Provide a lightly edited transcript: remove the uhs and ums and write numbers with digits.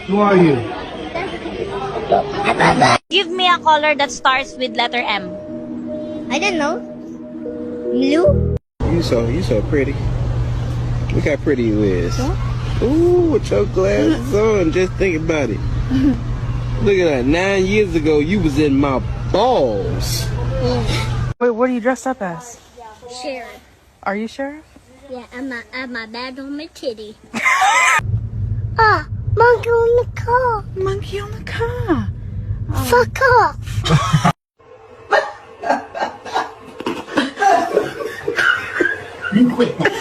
Who are you? Give me a color that starts with letter M. I don't know. Blue? You so pretty. Look how pretty you is. Ooh, with your glasses on, just think about it. Look at that. 9 years ago, you was in my balls. Wait, what are you dressed up as? Sheriff. Are you sheriff? Yeah, I'm my bad on my titty. Ah, monkey on the car. Monkey on the car. Fuck off. You quit that.